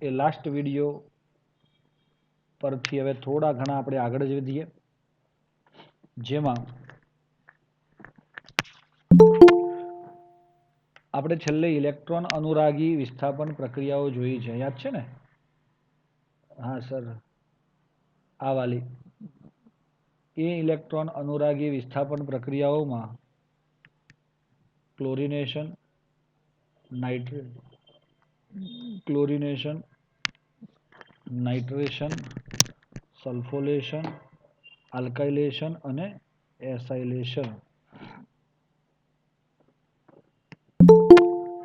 એ last video પરથી હવે થોડા ઘણા આપણે આગળ જ વધીએ, જેમાં આપણે છેલ્લે ઇલેક્ટ્રોન અનુરાગી વિસ્થાપન પ્રક્રિયાઓ જોઈ છે, યાદ છે ને? હા સર, આ વાલી એ ઇલેક્ટ્રોન અનુરાગી વિસ્થાપન પ્રક્રિયાઓમાં ક્લોરિનેશન, નાઇટ્રેશન, સલ્ફોલેશન, આલ્કાઇલેશન અને એસાઇલેશન,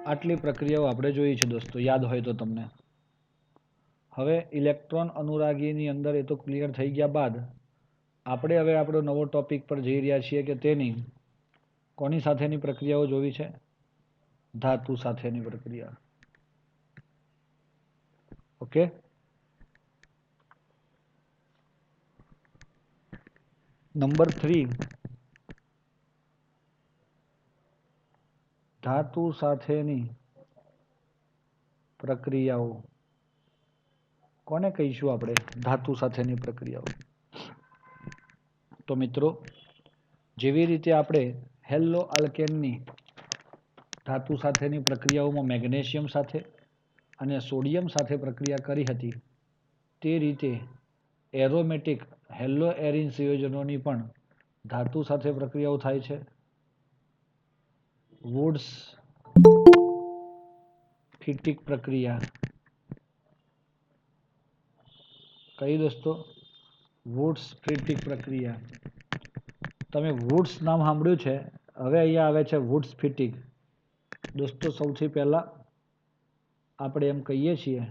આટલી પ્રક્રિયાઓ આપણે જોઈ છે દોસ્તો, યાદ હોય તો તમને. હવે ઇલેક્ટ્રોન અનુરાગીની અંદર એ તો ક્લિયર થઈ ગયા બાદ આપણે હવે આપણો નવો ટોપિક પર જઈ રહ્યા છીએ કે તેની કોની સાથેની પ્રક્રિયાઓ જોવી છે? ધાતુ સાથેની પ્રક્રિયા. ઓકે, નંબર 3, ધાતુ સાથેની પ્રક્રિયાઓ. કોને કહીશું આપણે ધાતુ સાથેની પ્રક્રિયાઓ? તો મિત્રો, જેવી રીતે આપણે હેલો આલ્કેનની ધાતુ સાથેની પ્રક્રિયાઓમાં મેગ્નેશિયમ સાથે અને સોડિયમ સાથે પ્રક્રિયા કરી હતી, તે રીતે એરોમેટિક હેલો એરિન સંયોજનોની પણ ધાતુ સાથે પ્રક્રિયાઓ થાય છે. વુડ્સ ફિટિક પ્રક્રિયા. કઈ દોસ્તો? વુડ્સ ફિટિક પ્રક્રિયા. તમે વુડ્સ નામ સાંભળ્યું છે, હવે અહીંયા આવે છે વુડ્સ ફિટિક. દોસ્તો, સૌથી પહેલા આપણે એમ કહીએ છીએ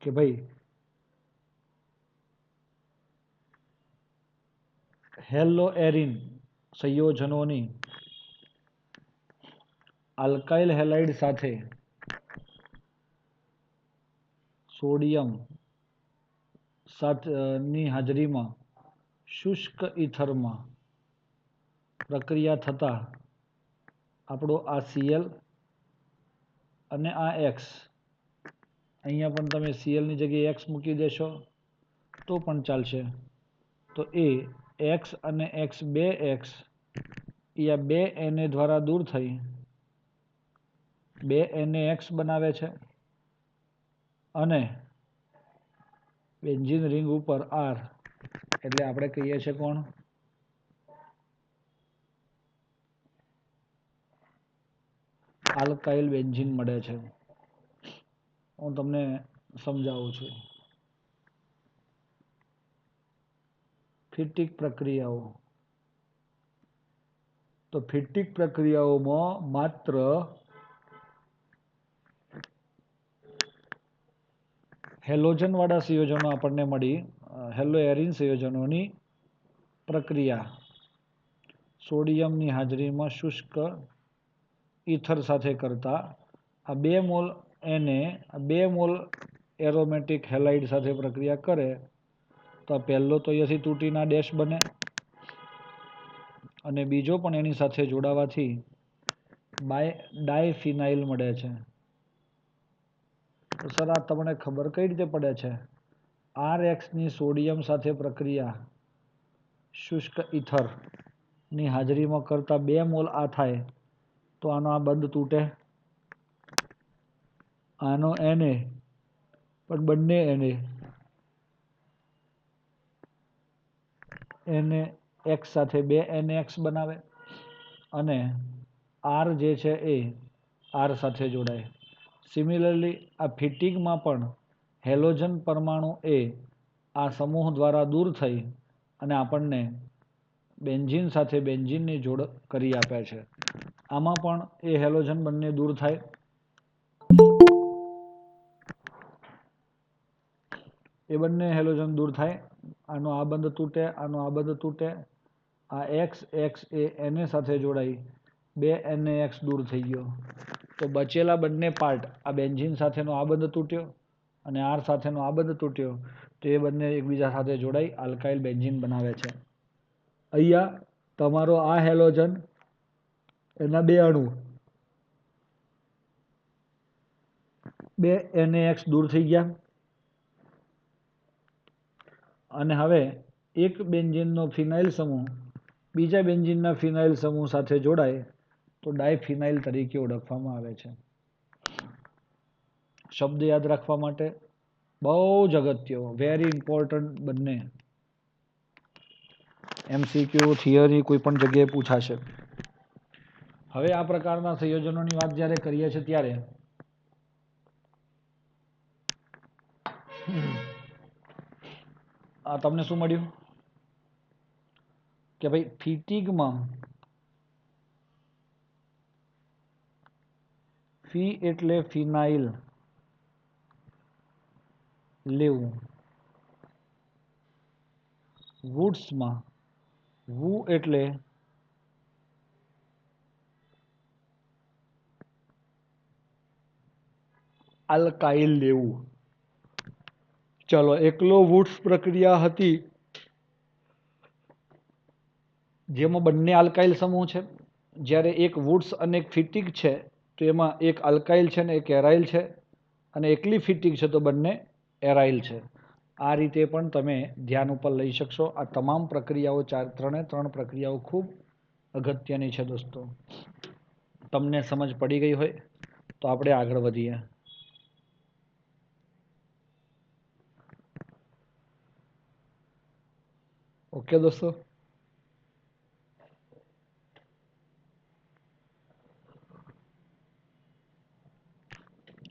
કે ભાઈ હેલો એરિન સંયોજનોની આલ્કાઇલ હેલાઇડ સાથે સોડિયમ ની હાજરીમાં શુષ્ક ઇથરમાં પ્રક્રિયા થતા આપણો આ Cl અને આ X, અહીંયા પણ તમે Cl ની જગ્યાએ X મૂકી દેશો તો પણ ચાલશે. તો એ X અને X, બે X એ બે Na દ્વારા દૂર થઈ બે NaX બનાવે છે અને બેન્ઝીન રિંગ ઉપર R, એટલે આપણે કહીએ છીએ કોણ? આલ્કાઇલ બેન્ઝીન મળે છે. હું તમને સમજાવું છું. ફિટિક પ્રક્રિયાઓ. તો ફિટિક પ્રક્રિયાઓમાં માત્ર હેલોજન વાળા સંયોજનો આપણને મળી, હેલો એરિન સંયોજનોની પ્રક્રિયા સોડિયમની હાજરીમાં શુષ્ક ઇથર સાથે કરતા આ 2 mall Na 2 mall aromatic halide સાથે પ્રક્રિયા કરે તો પહેલો તો અહીંયાથી તૂટીના ડેશ બને અને બીજો પણ એની સાથે જોડાવાથી ડાયફિનાઇલ મળે છે. તો સર, આ તમને ખબર કઈ રીતે પડે છે? RX ની સોડિયમ સાથે પ્રક્રિયા શુષ્ક ઇથર ની હાજરીમાં કરતા 2 મોલ આ થાય તો આનો આ બંધ તૂટે, આનો Na પણ બંને NaX સાથે 2 NaX બનાવે અને R જે છે એ R સાથે જોડાય. સિમિલરલી આ ફિટિકમાં પણ હેલોજન પરમાણુ એ આ સમૂહ દ્વારા દૂર થઈ અને આપણને બેન્ઝીન સાથે બેન્ઝીનની જોડ કરી આપે છે. આમાં પણ એ હેલોજન બંને દૂર થાય. એ બંને હેલોજન દૂર થાય, આનો આ બંધ તૂટે, આનો આ બંધ તૂટે, આ X એ Na સાથે જોડાઈ 2 NaX દૂર થઈ ગયો. તો બચેલા બંને પાર્ટ, આ બેન્ઝીન સાથેનો આ બંધ તૂટ્યો અને R સાથેનો આ બંધ તૂટ્યો, તો એ બંને એકબીજા સાથે જોડાઈ આલ્કાઇલ બેન્ઝીન બનાવે છે. અહીંયા તમારો આ હેલોજન, એના 2 અણુ બે NaX દૂર થઈ ગયા અને હવે એક બેન્ઝીનનો ફિનાઇલ સમૂહ બીજા બેન્ઝીનના ફિનાઇલ સમૂહ સાથે જોડાય તો ડાયફિનાઇલ તરીકે ઓળખવામાં આવે છે. શબ્દ યાદ રાખવા માટે બહુ જ અગત્ય, વેરી ઇમ્પોર્ટન્ટ બંને. MCQ થિયરી કોઈ પણ જગ્યાએ પૂછાશે. હવે આ પ્રકારના સંયોજનોની વાત જ્યારે કરીએ છીએ ત્યારે આ તમને શું મળ્યું કે ભાઈ ફિટિગમાં ફી એટલે ફિનાઇલ લેવું, વુડ્સમાં વુ એટલે આલ્કાઇલ લેવું. ચલો, એકલો વુડ્સ પ્રક્રિયા હતી જેમાં બંને આલ્કાઇલ સમૂહ છે. જ્યારે એક વુડ્સ અને એક ફિટિગ છે તો એમાં એક આલ્કાઇલ છે ને એક એરાઇલ છે, અને એકલી ફિટિગ છે તો બંને એરાઇલ છે. આ રીતે પણ તમે ધ્યાન ઉપર લઈ શકશો. આ તમામ પ્રક્રિયાઓ ત્રણે ત્રણ પ્રક્રિયાઓ ખૂબ અગત્યની છે દોસ્તો. તમને સમજ પડી ગઈ હોય તો આપણે આગળ વધીએ. ઓકે દોસ્તો,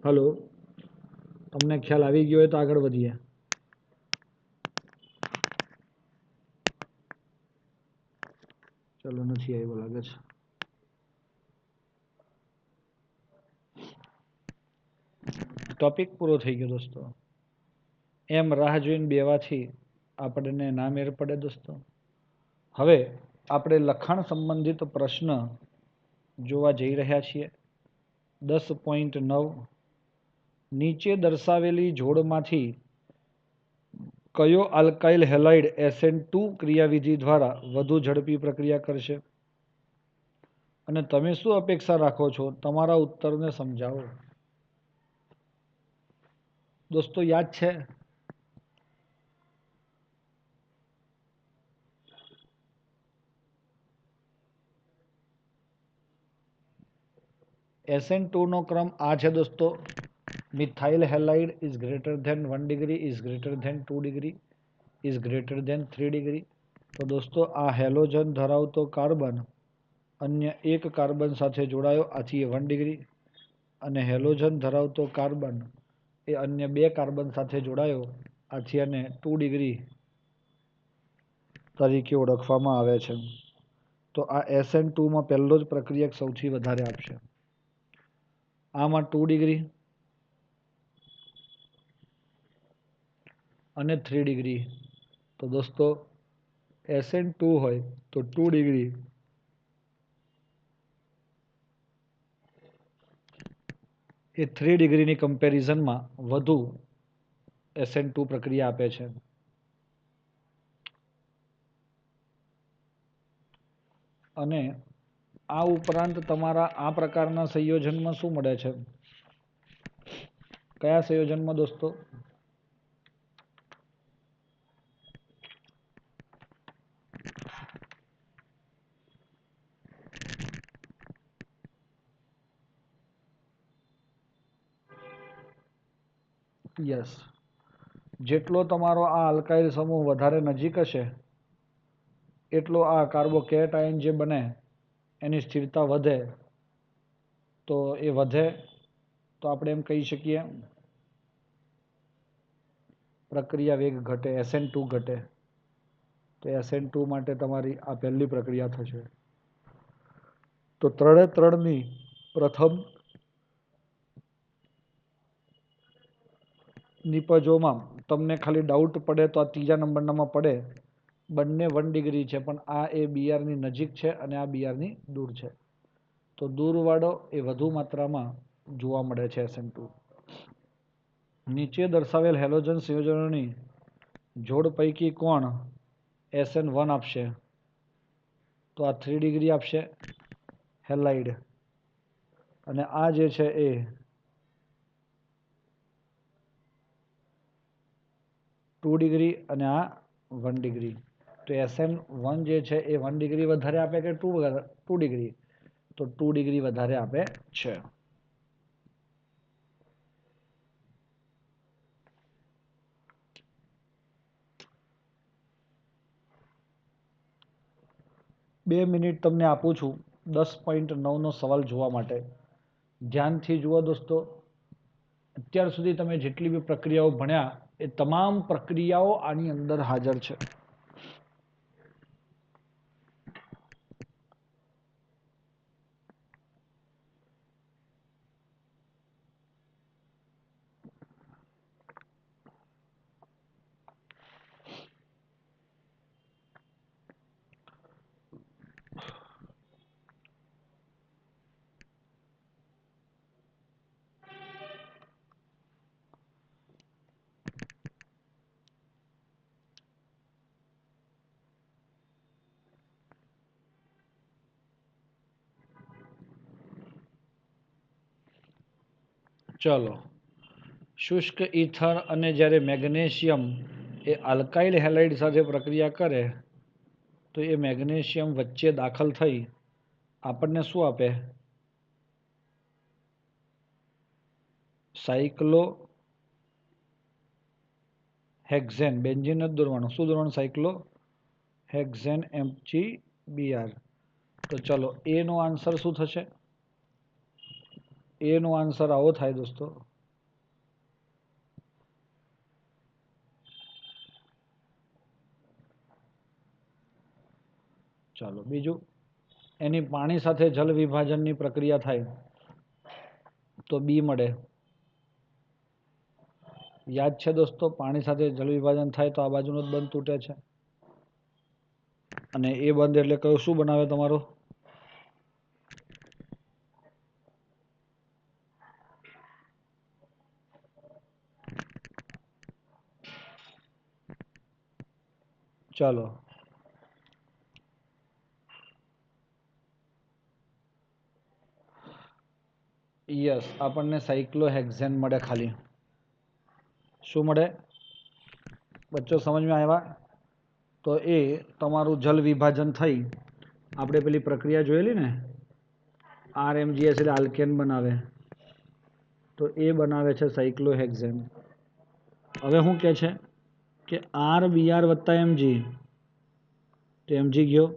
હલો, તમને ખ્યાલ આવી ગયો હોય તો આગળ વધીએ. ચલો, નથી આવ્યો લાગે છે. ટોપિક પૂરો થઈ ગયો દોસ્તો. એમ રાહ જોઈને બેવાથી આપણને ના મેળ પડે દોસ્તો. હવે આપણે લખાણ સંબંધિત પ્રશ્ન જોવા જઈ રહ્યા છીએ. 10.9 નીચે દર્શાવેલી જોડમાંથી કયો આલ્કાઇલ હેલાઇડ SN2 ક્રિયાવિધિ દ્વારા વધુ ઝડપી પ્રક્રિયા કરશે? અને તમે શું અપેક્ષા રાખો છો? તમારા ઉત્તરને સમજાવો. દોસ્તો, યાદ છે? SN2 નો ક્રમ આ છે દોસ્તો. Methyl halide is greater than 1 degree, is greater than 2 degree, is greater than 3 degree. તો દોસ્તો, આ હેલોજન ધરાવતો કાર્બન અન્ય એક કાર્બન સાથે જોડાયો, આથી 1 ડિગ્રી, અને હેલોજન ધરાવતો કાર્બન એ અન્ય બે કાર્બન સાથે જોડાયો, આથી આને 2 ડિગ્રી તરીકે ઓળખવામાં આવે છે. તો આ SN2 માં પહેલો જ પ્રક્રિયક સૌથી વધારે આપશે. આમાં 2 ડિગ્રી અને 3 ડિગ્રી. તો દોસ્તો, SN2 હોય તો 2 ડિગ્રી એ 3 ડિગ્રીની કમ્પેરિઝનમાં વધુ SN2 પ્રક્રિયા આપે છે. અને આ ઉપરાંત તમારા આ પ્રકારના સંયોજનમાં શું મળે છે? કયા સંયોજનમાં દોસ્તો? યસ, જેટલો તમારો આ આલ્કાઇલ સમૂહ વધારે નજીક હશે એટલો આ કાર્બોકેટાયન જે બને એની સ્થિરતા વધે. તો એ વધે તો આપણે એમ કહી શકીએ પ્રક્રિયા વેગ ઘટે, SN2 ઘટે. તો SN2 માટે તમારી આ પહેલી પ્રક્રિયા થશે. તો ત્રણે ત્રણની પ્રથમ નિપજોમાં તમને ખાલી ડાઉટ પડે તો આ ત્રીજા નંબરનામાં પડે. બંને 1 ડિગ્રી છે, પણ આ એ BRની નજીક છે અને આ BRની દૂર છે. તો દૂરવાળો એ વધુ માત્રામાં જોવા મળે છે SN2. નીચે દર્શાવેલ હેલોજન સંયોજનોની જોડ પૈકી કોણ SN1 આપશે? તો આ 3 ડિગ્રી આપશે હેલાઇડ, અને આ જે છે એ 2 ડિગ્રી અને આ 1 ડિગ્રી. તો SN1 જે છે એ 1 ડિગ્રી વધારે આપે કે 2 ડિગ્રી? તો 2 ડિગ્રી વધારે આપે છે. બે મિનિટ તમને આપું છું 10.9નો સવાલ જોવા માટે. ધ્યાનથી જુઓ દોસ્તો. અત્યાર સુધી તમે જેટલી બી પ્રક્રિયાઓ ભણ્યા એ તમામ પ્રક્રિયાઓ આની અંદર હાજર છે. ચલો, શુષ્ક ઇથર અને જ્યારે મેગ્નેશિયમ એ આલ્કાઇલ હેલાઇડ સાથે પ્રક્રિયા કરે તો એ મેગ્નેશિયમ વચ્ચે દાખલ થઈ આપણને શું આપે? સાયક્લો હેક્ઝેન. બેન્ઝીન નથી દોરવાનું. શું દોરવાનું? સાયક્લો હેક્ઝેન MgBr. તો ચલો, એનો આન્સર શું થશે? એનો આન્સર આવો થાય દોસ્તો. ચાલો બીજું, એની પાણી સાથે જલ વિભાજનની પ્રક્રિયા થાય તો બી મળે. યાદ છે દોસ્તો, પાણી સાથે જલ વિભાજન થાય તો આ બાજુનો જ બંધ તૂટે છે અને એ બંધ એટલે કયો શું બનાવે તમારો? ચાલો, યસ, આપણને સાયક્લોહેક્ઝેન મળે. ખાલી શું મળે બચ્ચો? સમજમાં આવ્યા? તો એ તમારું જલ વિભાજન થઈ આપણે પેલી પ્રક્રિયા જોયેલી ને, RMGS એટલે આલ્કેન બનાવે, તો એ બનાવે છે સાયક્લોહેક્ઝેન. હવે શું કહે છે કે RBr વત્તા Mg, તો Mg ગયો,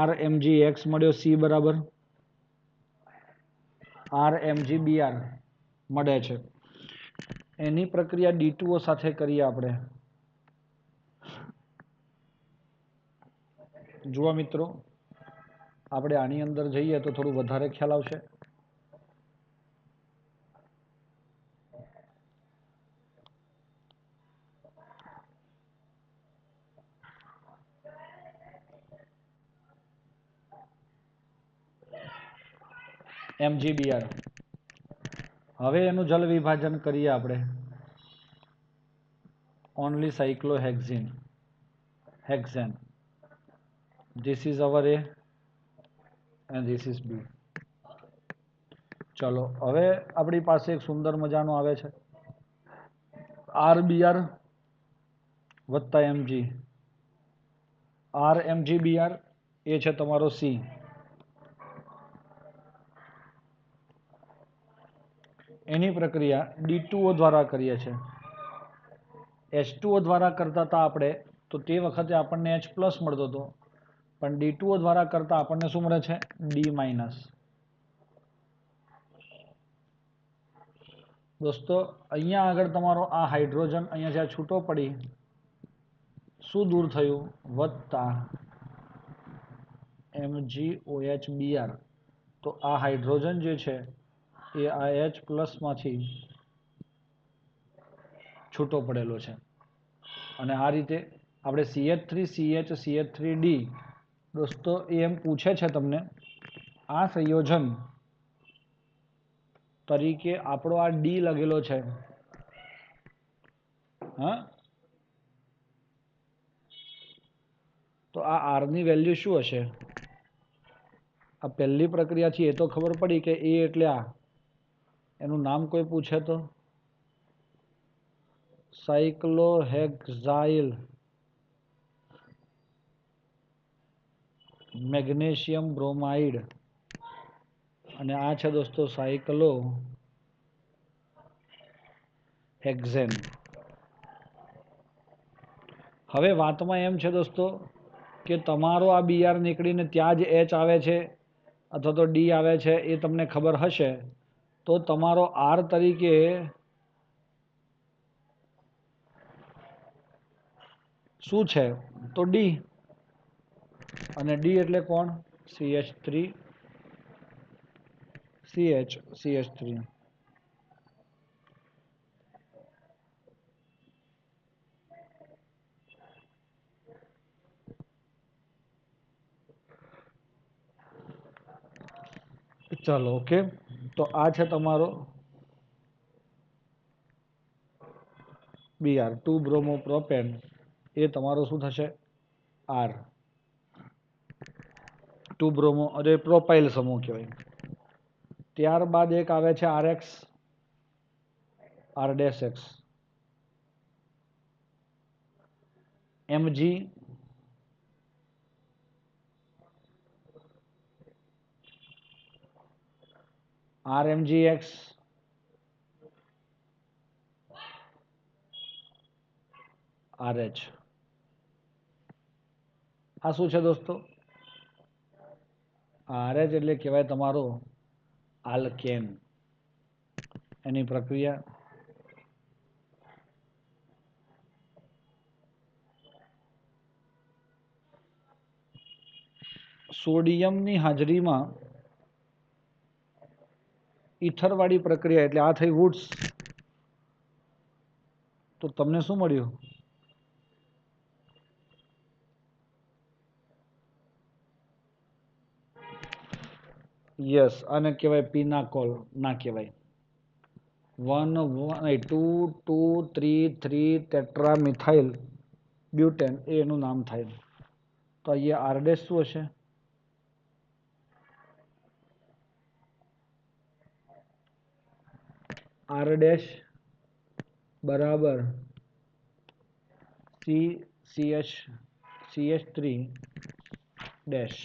RMgX મળ્યો, C બરાબર RMgBr મળે છે. એની પ્રક્રિયા D2O સાથે કરીએ આપણે. જુઓ મિત્રો, આપણે આની અંદર જઈએ તો થોડું વધારે ખ્યાલ આવશે. MgBr. હવે એનું જલ વિભાજન કરીએ આપણે. only cyclohexene, hexane. This is our A and this is B. ચલો, હવે આપણી પાસે એક સુંદર મજાનું આવે છે RBr વત્તા Mg. RMgBr એ છે તમારો C. એની પ્રક્રિયા D2O દ્વારા કરીએ છીએ. H2O દ્વારા કરતા હતા આપણે તો તે વખતે આપણને H+ મળતો હતો, પણ D2O દ્વારા કરતા આપણને શું મળે છે? D-. દોસ્તો, અહીંયા આગળ તમારો આ હાઇડ્રોજન અહીંયા જ્યાં છૂટો પડી શું દૂર થયું? વત્તા MgOH Br. તો આ હાઇડ્રોજન જે છે એ આ H+ માંથી છૂટો પડેલો છે અને આ રીતે આપણે CH3CH3D. દોસ્તો, એ એમ પૂછે છે તમને આ સંયોજન તરીકે આપણો આ D લગેલો છે, હા, તો આ R ની વેલ્યુ શું હશે? આ પહેલી પ્રક્રિયા છે એ તો ખબર પડી કે A એટલે આ, એનું નામ કોઈ પૂછે તો સાયક્લોહેક્ઝાઇલ મેગ્નેશિયમ બ્રોમાઇડ અને આ છે દોસ્તો સાયક્લોહેક્ઝેન. હવે વાતમાં એમ છે દોસ્તો કે તમારો આ બીઆર નીકળીને ત્યાં જ એચ આવે છે અથવા તો ડી આવે છે એ તમને ખબર હશે તો તમારો આર તરીકે શું છે તો ડી, અને ડી એટલે કોણ? CH3 CH3. ચાલો ઓકે, તો આ છે તમારો બીઆર 2 બ્રોમો પ્રોપેન, એ તમારો શું થશે? આર 2 બ્રોમો અરે પ્રોપાઇલ સમૂહ કહેવાય. ત્યારબાદ એક આવે છે RX R dash X, MG RMGX RH. આ શું છે દોસ્તો? RH એટલે કહેવાય તમારો આલ્કેન. એની પ્રક્રિયા સોડિયમની હાજરીમાં ઈથરવાળી પ્રક્રિયા એટલે આ થઈ વુડ્સ. તો તમને શું મળ્યું? યસ, આને કહેવાય પિનાકોલ. ના કહેવાય. 2,2,3,3 ટેટ્રા મિથાઇલ બ્યુટેન એનું નામ થાય. તો અહીંયા આર ડેશ શું હશે? આર ડેશ બરાબર CH3 ડેશ.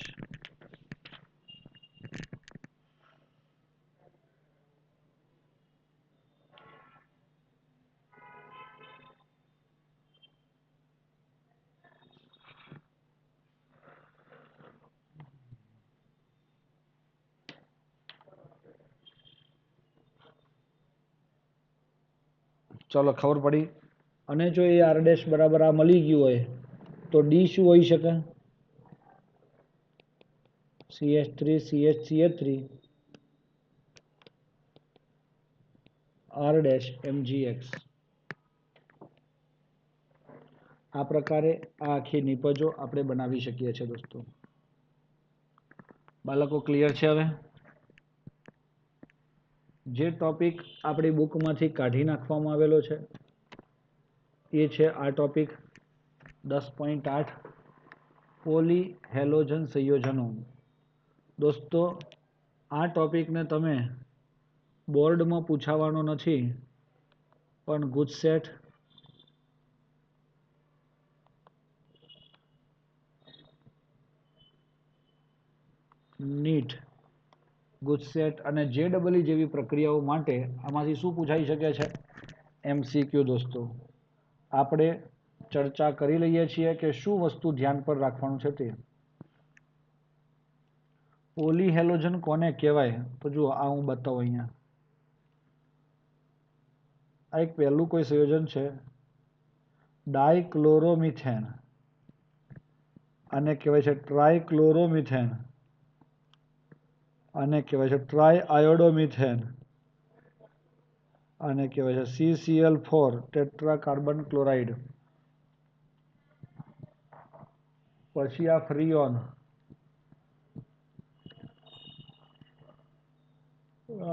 ચલો ખબર પડી. અને જો એ આર ડેશ બરાબર આ મળી ગયું હોય તો ડી શું હોઈ શકે? CH3 are dash MgX. આ પ્રકારે આ આખી નિપજો આપણે બનાવી શકીએ છીએ દોસ્તો. બાળકો ક્લિયર છે? હવે જે ટોપિક આપણી બુકમાંથી કાઢી નાખવામાં આવેલો છે એ છે આ ટોપિક 10.8 પોલી હેલોજન સંયોજનો. દોસ્તો આ ટોપિકને તમે બોર્ડમાં પૂછાવાનો નથી, પણ ગુજસેટ નીટ ગુજસેટ અને JEE જેવી પ્રક્રિયાઓ માટે આમાંથી શું પૂછાઈ શકે છે? MCQ. દોસ્તો આપણે ચર્ચા કરી લઈએ છીએ કે શું વસ્તુ ધ્યાન પર રાખવાનું છે તે. પોલી હેલોજન કોને કહેવાય? તો જુઓ આ હું બતાવું અહીંયા. આ એક પહેલું કોઈ સંયોજન છે ડાયક્લોરોમિથેન, આને કહેવાય છે ટ્રાયક્લોરોમિથેન, આને કહેવાય છે ટ્રાયઆયોડોમિથેન, આને કહેવાય છે CCl4 ટેટ્રા કાર્બન ક્લોરાઇડ. પછી આ ફ્રીઓન,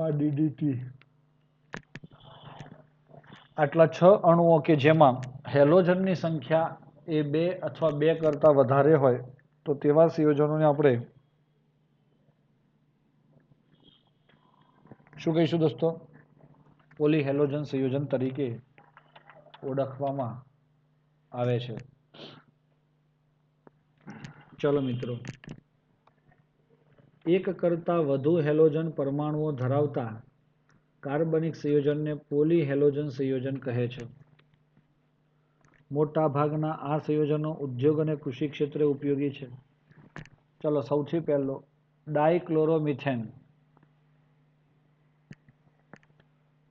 આ DDT. આટલા 6 અણુઓ કે જેમાં હેલોજનની સંખ્યા એ 2 અથવા 2 કરતાં વધારે હોય તો તેવા સંયોજનોને આપણે શું કહીશું દોસ્તો? પોલી હેલોજન સંયોજન તરીકે ઓળખવામાં આવે છે. ચલો મિત્રો, એક કરતાં વધુ હેલોજન પરમાણુઓ ધરાવતા કાર્બનિક સંયોજનને પોલીહેલોજન સંયોજન કહે છે. મોટા ભાગના આ સંયોજનો ઉદ્યોગ અને કૃષિ ક્ષેત્રે ઉપયોગી છે. ચલો, સૌથી પહેલો ડાયક્લોરોમિથેન.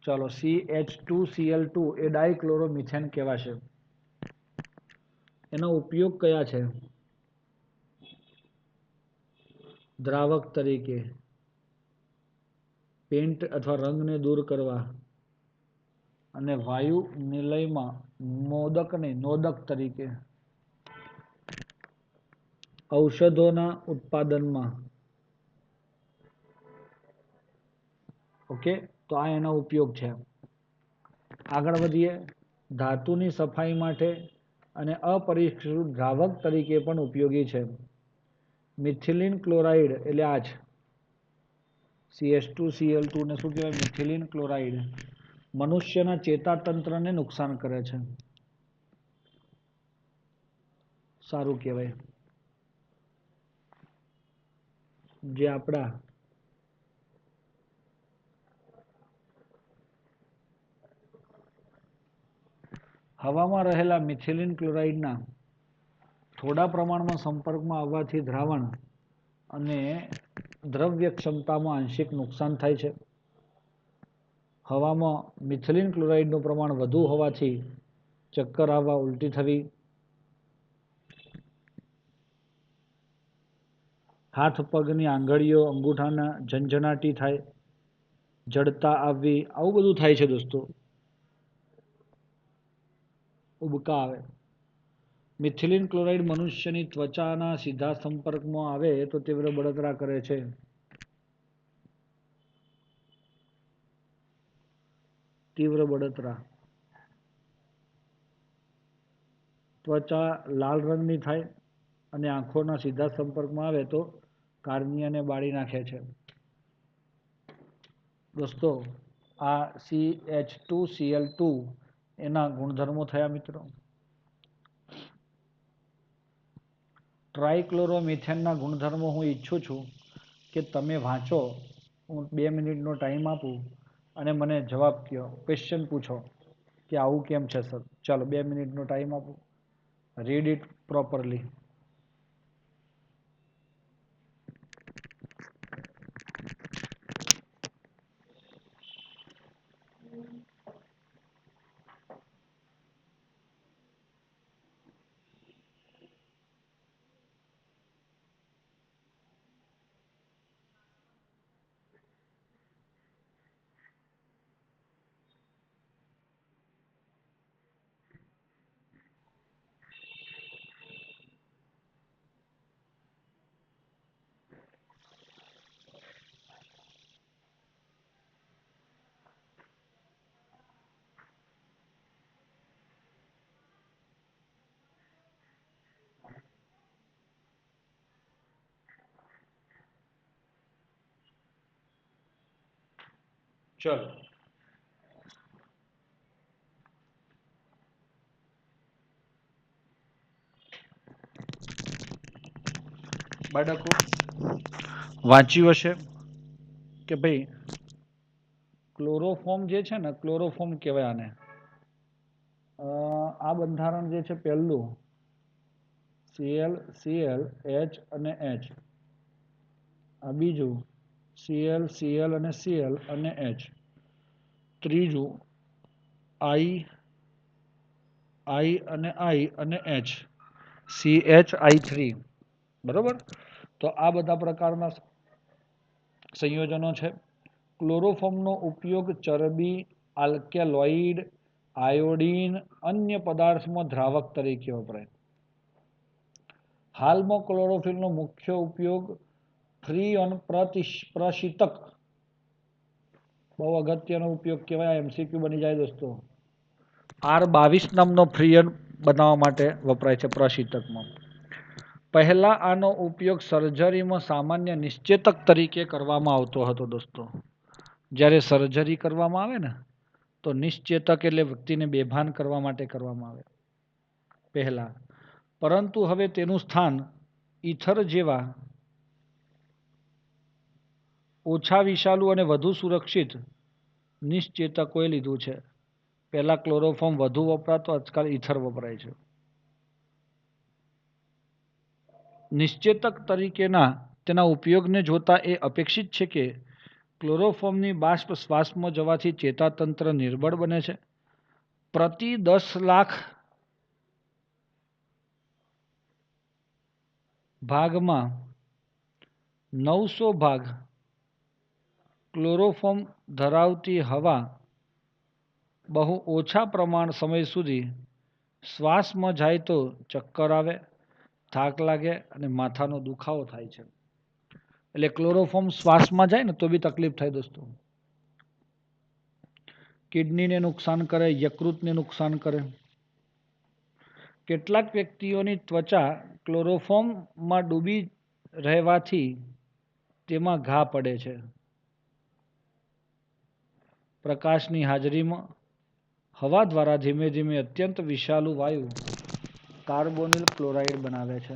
ચલો, CH2Cl2 એ ડાયક્લોરોમિથેન કહેવાશે. એનો ઉપયોગ કયા છે? દ્રાવક તરીકે, પેન્ટ અથવા રંગને દૂર કરવા, અને વાયુ નિલયમાં નોદક તરીકે, ઔષધોના ઉત્પાદનમાં. ઓકે, તો આ એનો ઉપયોગ છે. આગળ વધીએ. ધાતુની સફાઈ માટે અને અપરિષ્કૃત દ્રાવક તરીકે પણ ઉપયોગી છે. મિથિલિન ક્લોરાઇડ એટલે આ જ CH2Cl2 ને શું કહેવાય? Methylene chloride. મનુષ્યના ચેતાતંત્રને નુકસાન કરે છે. સારું કહેવાય. જે આપણા હવામાં રહેલા મિથિલિન ક્લોરાઇડના થોડા પ્રમાણમાં સંપર્કમાં આવવાથી દ્રાવણ અને દ્રવ્ય ક્ષમતામાં આંશિક નુકસાન થાય છે. હવામાં મિથિલિન ક્લોરાઇડનું પ્રમાણ વધુ હોવાથી ચક્કર આવવા, ઉલટી થવી, હાથ પગની આંગળીઓ, અંગૂઠાના ઝંઝનાટી થાય, જડતા આવવી, આવું બધું થાય છે દોસ્તો. ઉબકા આવે. મિથિલિન ક્લોરાઇડ મનુષ્યની ત્વચાના સીધા સંપર્કમાં આવે તો તીવ્ર બળતરા કરે છે. તીવ્ર બળતરા. ત્વચા લાલ રંગની થાય અને આંખોના સીધા સંપર્કમાં આવે તો કાર્નિયાને બાળી નાખે છે. દોસ્તો, આ CH2Cl2 એના ગુણધર્મો થયા મિત્રો. ટ્રાયક્લોરોમિથેનના ગુણધર્મો હું ઈચ્છું છું કે તમે વાંચો. હું 2 મિનિટનો ટાઈમ આપું અને મને જવાબ કહો, ક્વેશ્ચન પૂછો કે આવું કેમ છે સર. ચાલો, 2 મિનિટનો ટાઈમ આપું. Read it properly. ચલો, બાળકો વાંચ્યું હશે કે ભાઈ ક્લોરોફોર્મ જે છે ને, ક્લોરોફોર્મ કહેવાય આને. આ બંધારણ જે છે પહેલું Cl, H અને H. આ બીજું Cl, Cl અને Cl અને H. ત્રીજું I અને I અને H, CHI3. બરોબર. તો આ બધા પ્રકારના સંયોજનો છે. ક્લોરોફોર્મનો ઉપયોગ ચરબી, આલ્કેલોઇડ, આયોડીન, અન્ય પદાર્થમાં દ્રાવક તરીકે વપરાય. હાલમાં ક્લોરોફિલનો મુખ્ય ઉપયોગ ફ્રીઓન પ્રશીતક. બહુ અગત્યનો ઉપયોગ કહેવાય. MCQ બની જાય દોસ્તો. R22 નામનો ફ્રીઓન બનાવવા માટે વપરાય છે પ્રશીતકમાં. પહેલા આનો ઉપયોગ સર્જરીમાં સામાન્ય નિશ્ચેતક તરીકે કરવામાં આવતો હતો દોસ્તો. જ્યારે સર્જરી કરવામાં આવે ને તો નિશ્ચેતક એટલે વ્યક્તિને બેભાન કરવા માટે કરવામાં આવે પહેલા, પરંતુ હવે તેનું સ્થાન ઈથર જેવા ઓછા વિષાલુ અને વધુ સુરક્ષિત નિશ્ચેતકોએ લીધું છે. પહેલા ક્લોરોફોર્મ વધુ વપરાતો, આજકાલ ઈથર વપરાય છે. નિશ્ચેતક તરીકેના તેના ઉપયોગને જોતા એ અપેક્ષિત છે કે ક્લોરોફોર્મની બાષ્પ શ્વાસમાં જવાથી ચેતાતંત્ર નિર્બળ બને છે. પ્રતિ 10 લાખ ભાગમાં 900 ભાગ ક્લોરોફોર્મ ધરાવતી હવા બહુ ઓછા પ્રમાણ સમય સુધી શ્વાસમાં જાય તો ચક્કર આવે, થાક લાગે અને માથાનો દુખાવો થાય છે. એટલે ક્લોરોફોર્મ શ્વાસમાં જાય ને તો બી તકલીફ થાય દોસ્તો. કિડનીને નુકસાન કરે, યકૃતને નુકસાન કરે. કેટલાક વ્યક્તિઓની ત્વચા ક્લોરોફોર્મમાં ડૂબી રહેવાથી તેમાં ઘા પડે છે. પ્રકાશની હાજરીમાં હવા દ્વારા ધીમે ધીમે અત્યંત વિષાલુ વાયુ કાર્બોનિલ ક્લોરાઇડ બનાવે છે.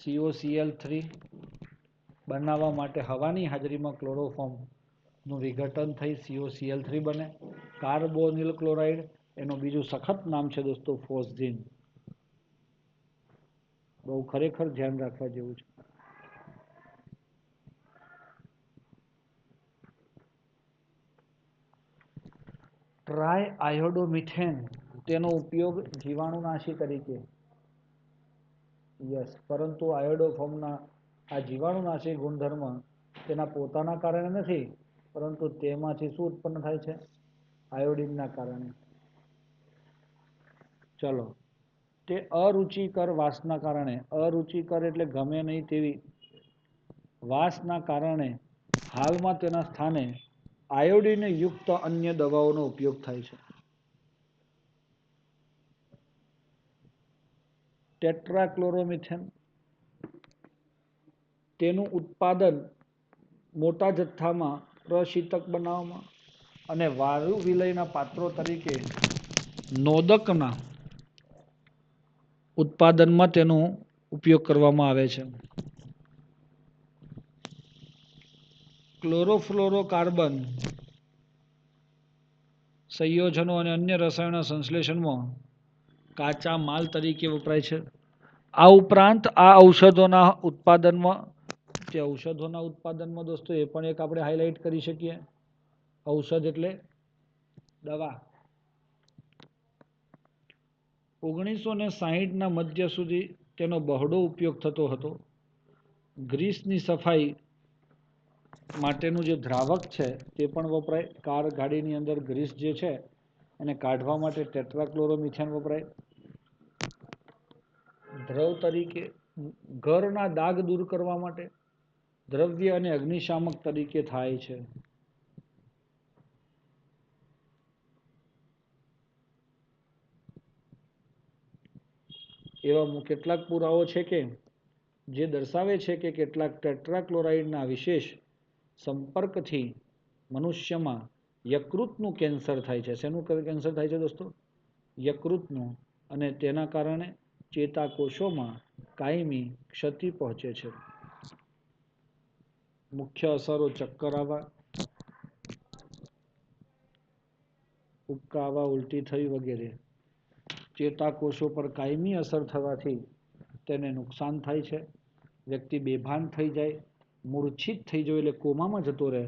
COCl3 બનાવવા માટે હવાની હાજરીમાં ક્લોરોફોર્મનું વિઘટન થઈ COCl3 બને. કાર્બોનિલ ક્લોરાઇડ એનું બીજું સખત નામ છે દોસ્તો ફોસ્જીન. બહુ ખરેખર ધ્યાન રાખવા જેવું છે. ટ્રાય આયોડોમિથેન તેનો ઉપયોગ જીવાણુનાશી તરીકે, યસ, પરંતુ આયોડોફોર્મના આ જીવાણુનાશી ગુણધર્મ તેના પોતાના કારણે નથી, પરંતુ તેમાંથી શું ઉત્પન્ન થાય છે? આયોડિનના કારણે. ચલો, તે અરુચિકર વાસના કારણે, અરુચિકર એટલે ગમે નહીં તેવી વાસના કારણે હાલમાં તેના સ્થાને આયોડિન યુક્ત અન્ય દવાઓનો ઉપયોગ થાય છે. ટેટ્રાક્લોરોમિથેન તેનું ઉત્પાદન મોટા જથ્થામાં પ્રશીતક બનાવવામાં અને વાયુ વિલયના પાત્રો તરીકે નોદકના ઉત્પાદનમાં તેનો ઉપયોગ કરવામાં આવે છે. ક્લોરોફ્લોરોકાર્બન સંયોજનો અને અન્ય રસાયણો સંશ્લેષણમાં કાચા માલ તરીકે વપરાય છે. આ ઉપરાંત આ ઔષધોના ઉત્પાદનમાં દોસ્તો એ પણ એક આપણે હાઇલાઇટ કરી શકીએ. ઔષધ એટલે દવા. 1960ના મધ્ય સુધી તેનો બહોળો ઉપયોગ થતો હતો. ગ્રીસની સફાઈ માટેનું જે દ્રાવક છે તે પણ વપરાય. કાર ગાડીની અંદર ગ્રીસ જે છે એને કાઢવા માટે ટેટ્રાક્લોરોમિથેન વપરાય. દ્રવ તરીકે ઘરના ડાઘ દૂર કરવા માટે દ્રવ્ય અને અગ્નિશામક તરીકે થાય છે. એવા કેટલાક પુરાવો છે કે જે દર્શાવે છે કે કેટલાક ટેટ્રાક્લોરાઇડના વિશેષ સંપર્કથી મનુષ્યમાં યકૃતનું કેન્સર થાય છે. શેનું કેન્સર થાય છે દોસ્તો? યકૃતનું. અને તેના કારણે ચેતાકોષોમાં કાયમી ક્ષતિ પહોંચે છે. મુખ્ય અસરો ચક્કર આવવા, ઉબકા આવવા, ઉલટી થઈ વગેરે. ચેતાકોષો પર કાયમી અસર થવાથી તેને નુકસાન થાય છે. વ્યક્તિ બેભાન થઈ જાય, મૂર્છિત થઈ જાય એટલે કોમામાં જતો રહે,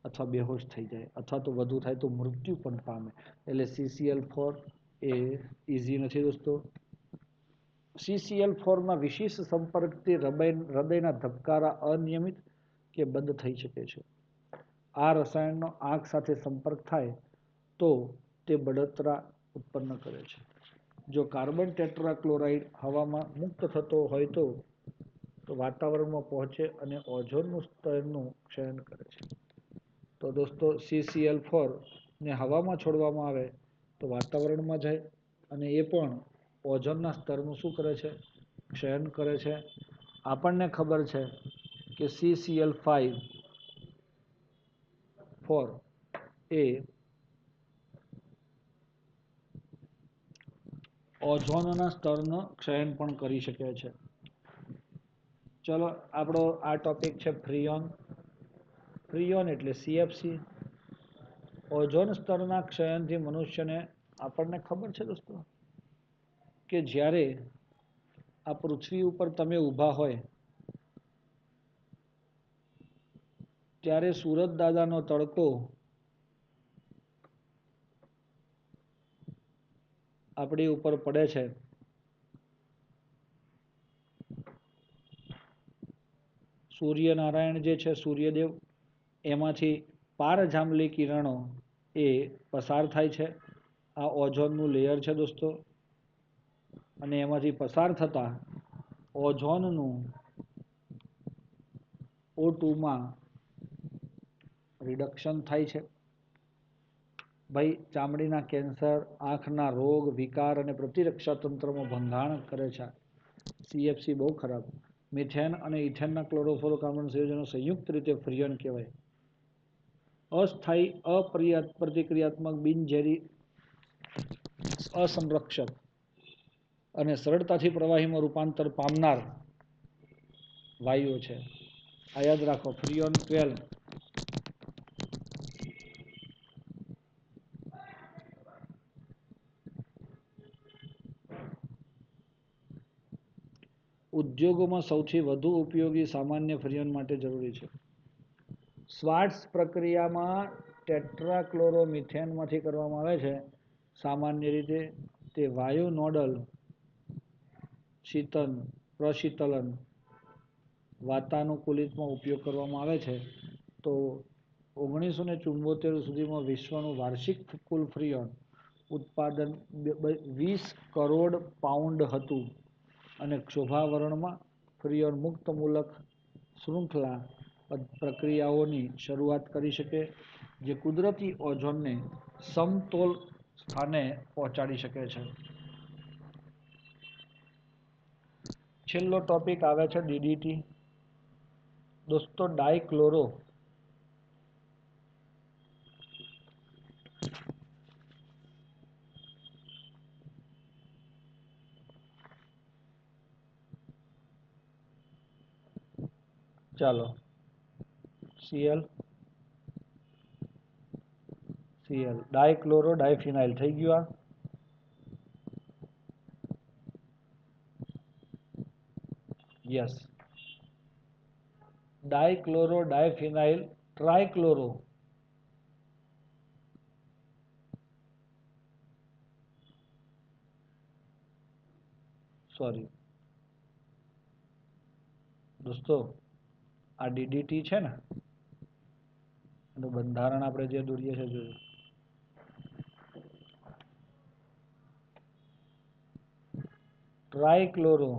અથવા બેહોશ થઈ જાય, અથવા તો વધુ થાય તો મૃત્યુ પણ પામે. એટલે CCl4 એ ઇઝી નથી દોસ્તો. CCl4ના વિશેષ સંપર્કથી હૃદયના ધબકારા અનિયમિત કે બંધ થઈ શકે છે. આ રસાયણનો આંખ સાથે સંપર્ક થાય તો તે બળતરા ઉત્પન્ન કરે છે. જો કાર્બન ટેટ્રાક્લોરાઇડ હવામાં મુક્ત થતો હોય તો વાતાવરણમાં પહોંચે અને ઓઝોનનું સ્તરનું ક્ષયન કરે છે. તો દોસ્તો CCl4 ને હવામાં છોડવામાં આવે તો વાતાવરણમાં જાય અને એ પણ ઓઝોનના સ્તરનું શું કરે છે? ક્ષયન કરે છે. આપણને ખબર છે કે CCl5 એ ઓઝોનના સ્તરનું ક્ષયન પણ કરી શકે છે. ચલો આપણો આ ટોપિક છે ફ્રીઓન. ફ્રીઓન એટલે CFC. ઓઝોન સ્તરના ક્ષયનથી મનુષ્યને આપણને ખબર છે દોસ્તો કે જ્યારે આ પૃથ્વી ઉપર તમે ઊભા હોય ત્યારે સુરજ દાદાનો તડકો આપણી ઉપર પડે છે. સૂર્યનારાયણ જે છે સૂર્યદેવ એમાંથી પારજાંબલી કિરણો એ પસાર થાય છે. આ ઓઝોનનું લેયર છે દોસ્તો. અને એમાંથી પસાર થતા ઓઝોનનું O2 માં રિડક્શન થાય છે. ભાઈ ચામડીના કેન્સર, આંખના રોગ, વિકાર અને પ્રતિરક્ષા તંત્રમાં ભંગાણ કરે છે. CFC બહુ ખરાબ. મિથેન અને ઇથેનના ક્લોરોફ્લોરોકાર્બન સંયોજનો સંયુક્ત રીતે ફ્રીઓન કહેવાય. અસ્થાયી અપ્રતિક્રિયાત્મક બિનઝેરી અસંરક્ષક અને સરળતાથી પ્રવાહીમાં રૂપાંતર પામનાર વાયુઓ છે. આ યાદ રાખો. ફ્રીઓન 12. ઉદ્યોગોમાં સૌથી વધુ ઉપયોગી સામાન્ય ફ્રીઓન માટે જરૂરી છે. શ્વાર્ટ્ઝ પ્રક્રિયામાં ટેટ્રાક્લોરોમિથેનમાંથી કરવામાં આવે છે. સામાન્ય રીતે તે વાયુ નોડલ પ્રશીતલન વાતાનુકૂલિતમાં ઉપયોગ કરવામાં આવે છે. તો 1974 સુધીમાં વિશ્વનું વાર્ષિક કુલ ફ્રીઓન ઉત્પાદન 20 કરોડ પાઉન્ડ હતું અને ક્ષોભાવરણમાં ફ્રીઓન મુક્ત મૂલક શૃંખલા પ્રક્રિયાઓની શરૂઆત કરી શકે જે કુદરતી ઓઝોનને સમતોલ સ્થાને પહોંચાડી શકે છે. છેલ્લો ટોપિક આવે છે DDT. દોસ્તો ડાયક્લોરો ચાલો Cl ડાયક્લોરો ડાયફિનાઇલ થઈ ગયું. આ યસ. ડાયક્લોરો ડાયફિનાઇલ ટ્રાયક્લોરો સોરી દોસ્તો આ DDT છે ને એનું બંધારણ આપણે જે દોરીએ છે જોયું. ટ્રાયક્લોરો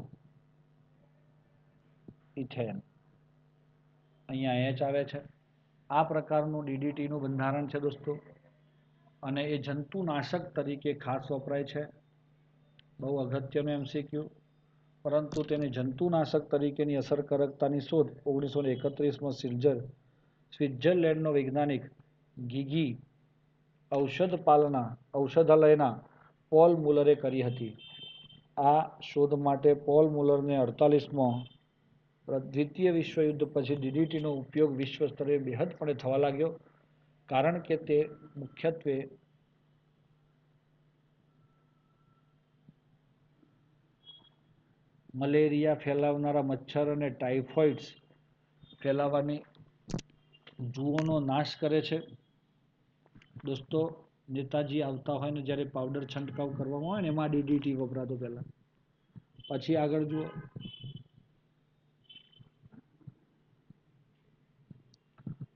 ઇથેન અહીંયા H આવે છે. આ પ્રકારનું DDT નું બંધારણ છે દોસ્તો અને એ જંતુનાશક તરીકે ખાસ વપરાય છે. બહુ અગત્યનું MCQ. પરંતુ તેની જંતુનાશક તરીકેની અસરકારકતાની શોધ 1931માં સ્વિટ્ઝરલેન્ડનો વૈજ્ઞાનિક ગીગી ઔષધાલયના પોલ મુલરે કરી હતી. આ શોધ માટે પોલ મુલરને 48માં દ્વિતીય વિશ્વયુદ્ધ પછી DDTનો ઉપયોગ વિશ્વ સ્તરે બેહદપણે થવા લાગ્યો કારણ કે તે મુખ્યત્વે મલેરિયા ફેલાવનારા મચ્છર અને ટાઇફોઇડ્સ ફેલાવાની જુઓનો નાશ કરે છે. દોસ્તો નેતાજી આવતા હોય ને જ્યારે પાવડર છંટકાવ કરવામાં હોય ને એમાં DDT વપરાતો પહેલા. પછી આગળ જુઓ.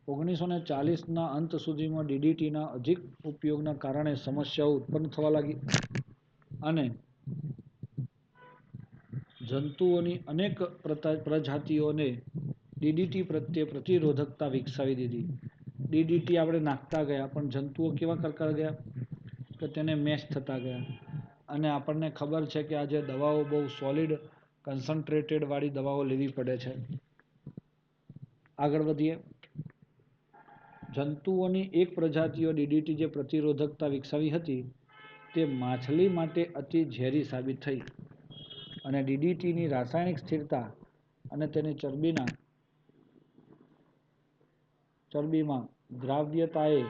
1940ના અંત સુધીમાં DDTના અધિક ઉપયોગના કારણે સમસ્યાઓ ઉત્પન્ન થવા લાગી અને જંતુઓની અનેક પ્રજાતિઓને DDT પ્રત્યે પ્રતિરોધકતા વિકસાવી દીધી. DDT આપણે નાખતા ગયા પણ જંતુઓ કેવા કરતા ગયા કે તેને મેચ થતા ગયા અને આપણને ખબર છે કે આજે દવાઓ બહુ સોલિડ કન્સન્ટ્રેટેડ વાળી દવાઓ લેવી પડે છે. આગળ વધીએ. જંતુઓની એક પ્રજાતિઓ DDT જે પ્રતિરોધકતા વિકસાવી હતી તે માછલી માટે અતિ ઝેરી સાબિત થઈ અને DDTની રાસાયણિક સ્થિરતા અને તેની ચરબીમાં દ્રાવ્યતાએ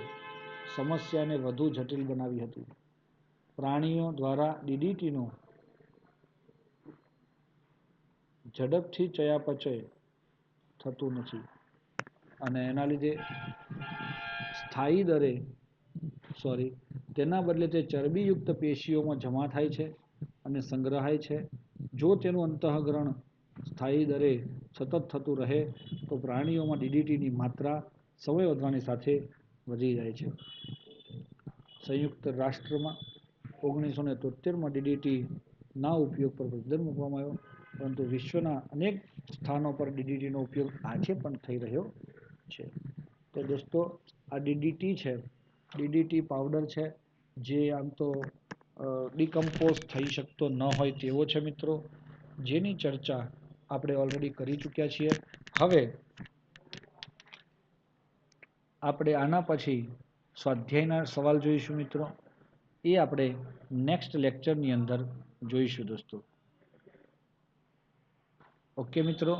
સમસ્યાને વધુ જટિલ બનાવી હતી. પ્રાણીઓ દ્વારા DDTનું ઝડપથી ચયાપચય થતું નથી અને એના લીધે તેના બદલે તે ચરબીયુક્ત પેશીઓમાં જમા થાય છે અને સંગ્રહાય છે. જો તેનું અંતઃગ્રહણ સ્થાયી દરે સતત થતું રહે તો પ્રાણીઓમાં DDTની માત્રા સમય વધવાની સાથે વધી જાય છે. સંયુક્ત રાષ્ટ્રમાં 1973માં DDTના ઉપયોગ પર પ્રતિબંધ મૂકવામાં આવ્યો, પરંતુ વિશ્વના અનેક સ્થાનો પર DDTનો ઉપયોગ આજે પણ થઈ રહ્યો છે. તો દોસ્તો, આ DDT છે, DDT પાવડર છે, જે આમ તો ડિકમ્પોઝ થઈ શકતો ન હોય તેવો છે મિત્રો, જેની ચર્ચા આપણે ઓલરેડી કરી ચૂક્યા છીએ. હવે આપણે આના પછી સ્વાધ્યાયના સવાલ જોઈશું મિત્રો. એ આપણે નેક્સ્ટ લેક્ચરની અંદર જોઈશું દોસ્તો. ઓકે મિત્રો,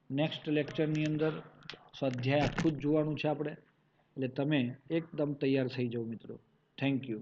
નેક્સ્ટ લેક્ચરની અંદર સ્વાધ્યાય આખું જ જોવાનું છે આપણે, એટલે તમે એકદમ તૈયાર થઈ જાઓ મિત્રો. Thank you.